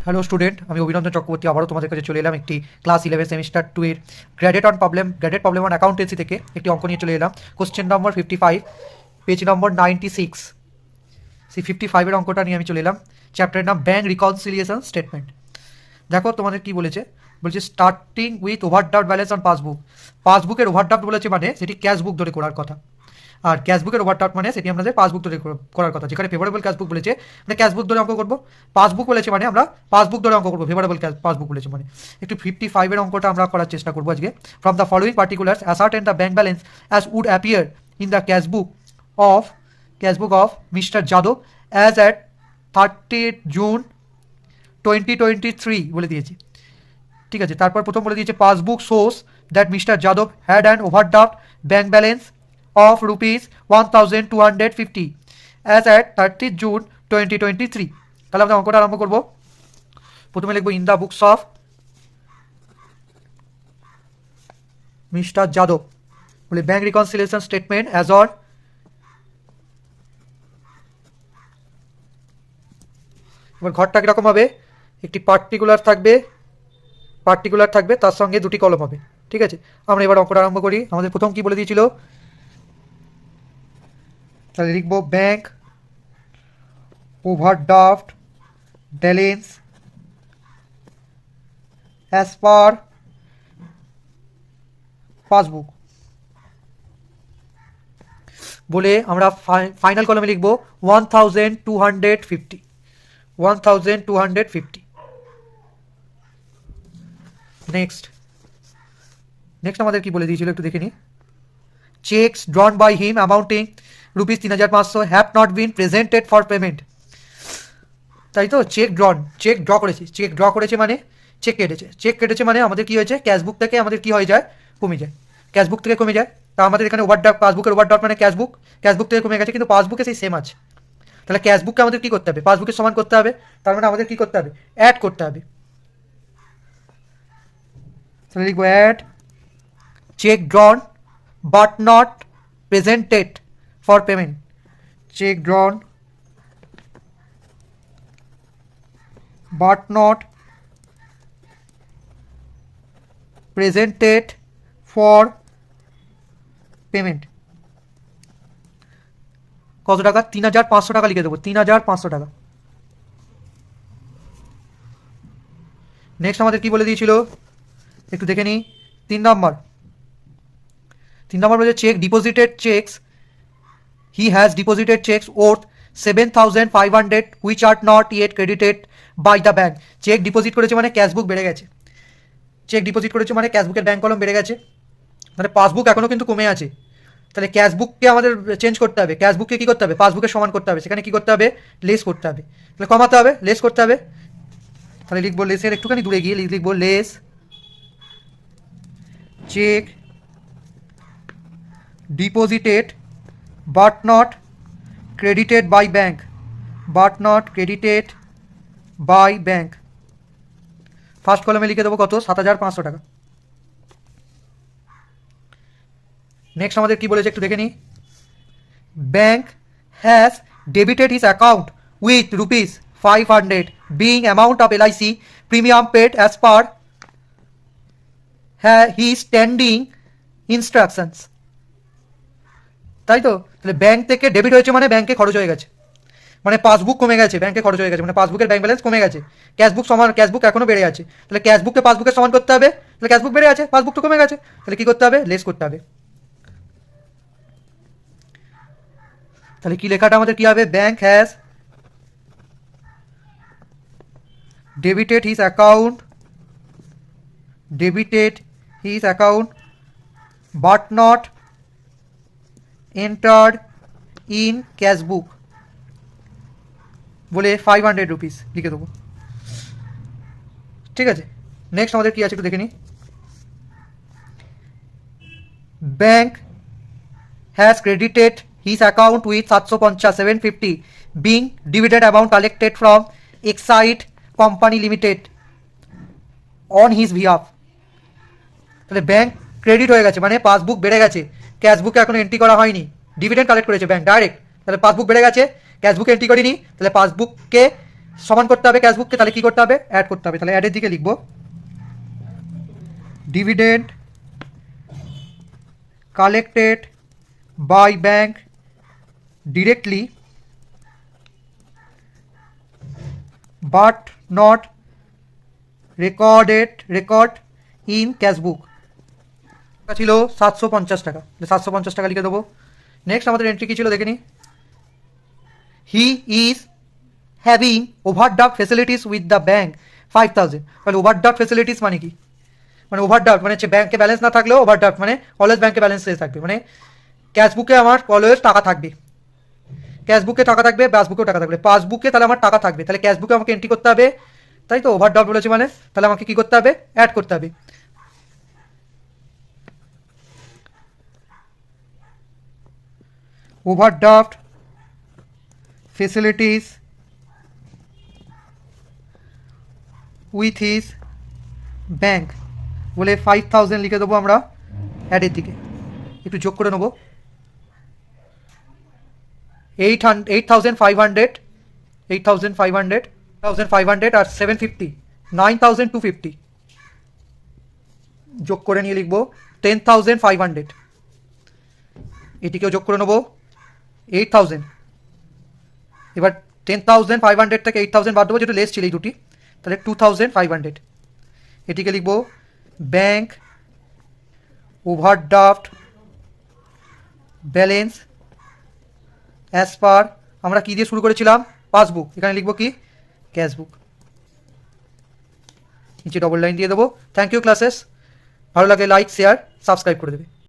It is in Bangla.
হ্যালো স্টুডেন্ট, আমি অভিনন্দন চক্রবর্তী আবারও তোমাদের কাছে চলে এলাম একটি ক্লাস 11 সেমিস্টার 2 এর গ্র্যাডেড প্রবলেম অন অ্যাকাউন্টেন্সি থেকে একটি অঙ্ক নিয়ে চলে এলাম। কোশ্চেন নম্বর 55, পেজ নম্বর 96। সেই 55 এর অঙ্কটা নিয়ে আমি চলে এলাম। চ্যাপ্টারের নাম ব্যাঙ্ক রিকনসিলিয়েশন স্টেটমেন্ট। দেখো তোমাদের কি বলেছে, বলছে starting with overdraft balance on passbook. পাসবুকের ওভারড্রাফট বলেছে মানে সেটি ক্যাশ বুক ধরে করার কথা, আর ক্যাশবুকের ওভারড্রাফট মানে সেটি আমাদের পাসবুক ধরে করার কথা। যেখানে ফেভারেবল ক্যাশবুক বলেছে মানে ক্যাশবুক ধরে অঙ্ক করবো, পাসবুক বলেছে মানে আমরা পাসবুক ধরে অঙ্ক করবো। ফেভারেবল পাসবুক বলেছে মানে একটু 55 এর অঙ্কটা আমরা করার চেষ্টা করবো আজকে। From the following particulars ascertain the bank balance as would appear in the cashbook of mister Yadav as at 30 June 2023 বলে দিয়েছি। ঠিক আছে, তারপর প্রথম বলে দিয়েছে passbook shows that mister Yadav had an overdraft bank balance of rupees 1250 as at 30th June 2023। তাহলে আমরা অঙ্কটা আরম্ভ করব। প্রথমে লিখবো in the books of mister Yadav, বলে bank reconciliation statement as on. এবার ঘরটা কিরকম হবে, একটি পার্টিকুলার থাকবে তার সঙ্গে দুটি কলম হবে। ঠিক আছে, আমরা এবার অঙ্কটা আরম্ভ করি। আমাদের প্রথম কি বলে দিয়েছিল, তাহলে লিখবো bank overdraft balance as per passbook, বলে আমরা ফাইনাল কলমে লিখবো 1250। নেক্সট আমাদের কি বলে দিয়েছিল একটু দেখে নিই। Cheques drawn by him amounting rupees 3500 have not been presented for payment. তাই তো, চেক ড্র করেছে মানে চেক কেটেছে মানে আমাদের কি হয়েছে, ক্যাশবুক থেকে আমাদের কি হয়ে যায়, কমে যায়, ক্যাশবুক থেকে কমে যায়। তা আমাদের এখানে ওভারড্রাফট, পাসবুকের ওভারড্রাফট মানে ক্যাশবুক থেকে কমে গেছে, কিন্তু পাসবুকে সেই সেম আছে। তাহলে ক্যাশবুককে আমাদের কি করতে হবে, পাসবুকের সমান করতে হবে। তার মানে আমাদের কি করতে হবে, অ্যাড করতে হবে। তাহলে লিখবো add cheque drawn but not presented for payment. Cheque drawn but not presented for payment। কত টাকা, 3500 টাকা লিখে দেবো, 3500 টাকা। নেক্সট আমাদের কি বলে দিয়েছিল একটু দেখে নিই। 3 নম্বর বলেছে cheque deposited cheques, he has deposited cheques worth 7500 which are not yet credited by the bank। Cheque deposit করেছে মানে ক্যাশবুক বেড়ে গেছে, ক্যাশবুকের ব্যাঙ্ক কলম বেড়ে গেছে, মানে পাসবুক এখনও কিন্তু কমে আছে। তাহলে ক্যাশবুককে আমাদের চেঞ্জ করতে হবে, ক্যাশবুককে কী করতে হবে, পাসবুকের সমান করতে হবে। সেখানে কী করতে হবে, লেস করতে হবে। তাহলে কমাতে হবে, লেস করতে হবে। তাহলে লিখবো লেসের একটুখানি দূরে গিয়ে লিখবো less cheque deposited but not credited by bank, first কলমে লিখে দেবো কত, 7500 টাকা। নেক্সট আমাদের কি বলেছে একটু দেখে নিই। Bank has debited his account with rupees 500 being amount of LIC premium paid as per his standing instructions. তাই তো, তাহলে ব্যাঙ্ক থেকে ডেবিট হয়েছে মানে ব্যাঙ্কে খরচ হয়ে গেছে, মানে পাসবুক কমে গেছে, ব্যাঙ্কে খরচ হয়ে গেছে, মানে পাসবুকের ব্যাঙ্ক ব্যালেন্স কমে গেছে। ক্যাশবুক এখনো বেড়ে আছে, তাহলে ক্যাশবুককে পাসবুকের সমান করতে হবে। তাহলে ক্যাশবুক বেড়ে আছে, পাসবুক তো কমে গেছে, তাহলে কি করতে হবে, লেস করতে হবে। তাহলে কি লেখাটা আমাদের কি হবে, bank has debited his account but not entered in cashbook, বলে 500 রুপিস লিখে দেবো। ঠিক আছে, নেক্সট আমাদের কি আছে একটু দেখে নিই। Bank has credited his account with 750 being dividend amount collected from Exide company limited on his behalf. তাহলে ব্যাঙ্ক ক্রেডিট হয়ে গেছে মানে পাসবুক বেড়ে গেছে, ক্যাশবুকে এখনো এন্ট্রি করা হয়নি, ডিভিডেন্ড কালেক্ট করেছে ব্যাঙ্ক ডাইরেক্ট, তাহলে পাসবুক বেড়ে গেছে, ক্যাশবুকে এন্ট্রি করিনি, তাহলে পাসবুককে সমান করতে হবে ক্যাশবুককে, তাহলে কী করতে হবে? অ্যাড করতে হবে। তাহলে অ্যাডের দিকে লিখব dividend collected by bank directly but not record in cashbook ছিল 750 টাকা, 750 টাকা লিখে দেবো। নেক্সট আমাদের এন্ট্রি কী ছিল দেখে নিই। He is having overdraft facilities with the bank 5000। তাহলে ওভারড্রাফট ফেসিলিটিস মানে কি? মানে ওভারড্রাফট মানে হচ্ছে ব্যাঙ্কে ব্যালেন্স না থাকলেও ওভারড্রাফট মানে অলওয়েজ ব্যাঙ্কে ব্যালেন্স থাকবে, মানে ক্যাশবুকে আমার অলওয়েজ টাকা থাকবে, ক্যাশবুকে টাকা থাকবে, পাসবুকেও টাকা থাকবে। পাসবুকে তাহলে আমার টাকা থাকবে, তাহলে ক্যাশবুকে আমাকে এন্ট্রি করতে হবে, তাই তো? ওভারড্রাফট বলেছে মানে তাহলে আমাকে কী করতে হবে? অ্যাড করতে হবে। Overdraft facilities with his bank বলে 5000 লিখে দেবো আমরা অ্যাডের দিকে। একটু যোগ করে নেবো 8,500 আর 750 9,250 যোগ করে নিয়ে লিখবো 10,500। এটিকেও যোগ করে নেবো 8,000। এবার 10,500 থেকে 8,000 বাদ দেবো, যেটা লেস ছিল এই দুটি, তাহলে 2,500। এটিকে লিখবো bank overdraft balance as per, আমরা কী দিয়ে শুরু করেছিলাম? পাসবুক। এখানে লিখবো কি? ক্যাশবুক। নিচে ডবল লাইন দিয়ে দেবো। থ্যাংক ইউ ক্লাসেস, ভালো লাগলে লাইক শেয়ার সাবস্ক্রাইব করে দেবে।